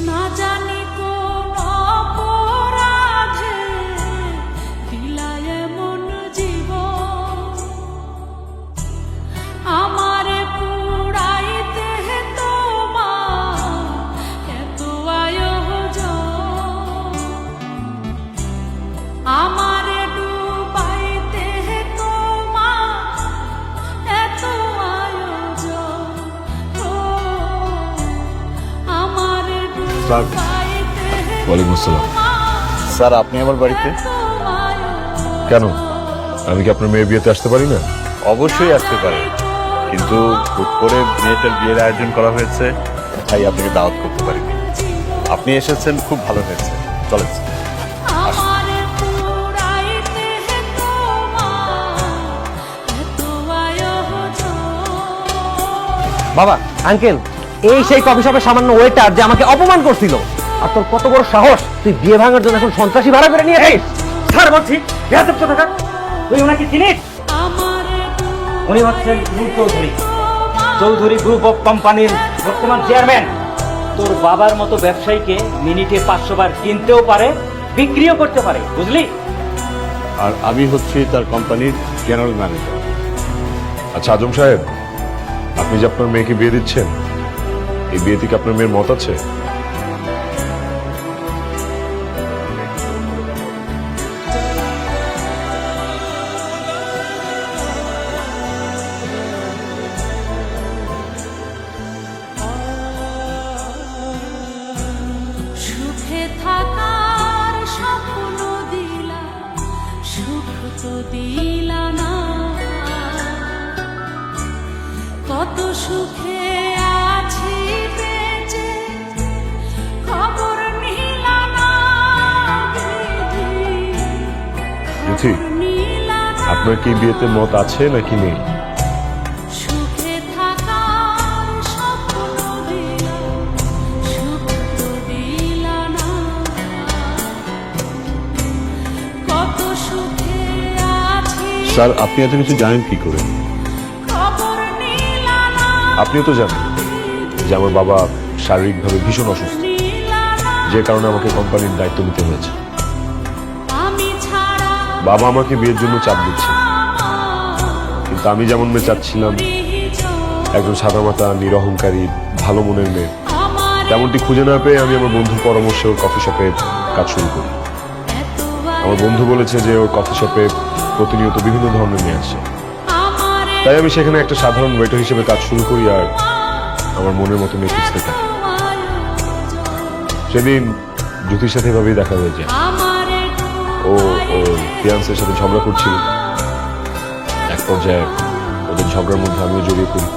না জানি কোন অপরাধে দিলায় এমন জীবন আমারে পুরাইতে তোমার এত আয়োজন আমারে ডুবাইতে তোমার এত আয়োজন ও আমারে ডুবাইতে ওয়ালাইকুম আসসালাম। স্যার আপনি আমার বাড়িতে? কেন, আমি কি আপনার মেয়ের বিয়েতে আসতে পারি না? অবশ্যই আসতে পারে, কিন্তু হুট করে বিয়ের আয়োজন করা হয়েছে, তাই আপনাকে দাওয়াত করতে পারিনি। আপনি এসেছেন, খুব ভালো হয়েছে। চলেন স্যার। আমারে পুরাইতে তোমার এত আয়োজন বাবা, আঙ্কেল, এই সেই কফি শপের সামান্য ওয়েটার যে আমাকে অপমান করছিল। আর তোর কত বড় সাহস, তুই বিয়ে ভাঙার জন্য এখন সন্ত্রাসী ভাড়া করে নিয়ে আসিস? স্যার বলছি, বেয়াদব কোথাকার। তুই ওনাকে চিনিস? আমারে উনি হচ্ছেন নূর চৌধুরী, চৌধুরী গ্রুপ অফ কোম্পানির বর্তমান চেয়ারম্যান। তোর বাবার মতো ব্যবসায়ীকে মিনিটে 500 বার কিনতেও পারে, বিক্রিও করতে পারে, বুঝলি? আর আমি হচ্ছি তার কোম্পানির জেনারেল ম্যানেজার। আচ্ছা আজম সাহেব, আপনি যে আপনার মেয়েকে বিয়ে দিচ্ছেন, এই বিয়ে থেকে আপনার মেয়ের মত আছে? সুখে থাকার স্বপ্ন দিলা, সুখ তো দিলা না। কত সুখে আছি বেঁচে, খবর নিলা না। জ্যোতি, নিলা না। আপনার কি বিয়েতে মত আছে নাকি নেই? সুখে থাকার স্বপ্ন দিলা, সুখ তো দিলা না। কত সুখে আছি স্যার, আপনি এত কিছু জানেন কি করে? খবর নিলা না। আপনিও তো জানেন যে আমার বাবা শারীরিকভাবে ভীষণ অসুস্থ, নিলা না। যে কারণে আমাকে কোম্পানির দায়িত্ব নিতে হয়েছে। আমি ছাড়া বাবা আমাকে বিয়ের জন্য চাপ দিচ্ছে, কিন্তু আমি যেমন মেয়ে চাচ্ছিলাম, একজন সাদামাটা নিরহংকারী ভালো মনের মেয়ে, তেমনটি খুঁজে না পেয়ে আমি আমার বন্ধুর পরামর্শে ওর কফি শপে কাজ শুরু করি। আমার বন্ধু বলেছে যে ওর কফি শপে প্রতিনিয়ত বিভিন্ন ধরনের মেয়ে আসে, তাই আমি সেখানে একটা সাধারণ ওয়েটার হিসেবে কাজ শুরু করি আর আমার মনের মতো মেয়ে খুঁজতে থাকি। সেদিন জ্যোতির সাথে এভাবেই দেখা হয়ে যায়। ও ওর ফিয়ান্সের সাথে ঝগড়া করছিল, এক পর্যায়ে ওদের ঝগড়ার মধ্যে আমিও জড়িয়ে পড়ি।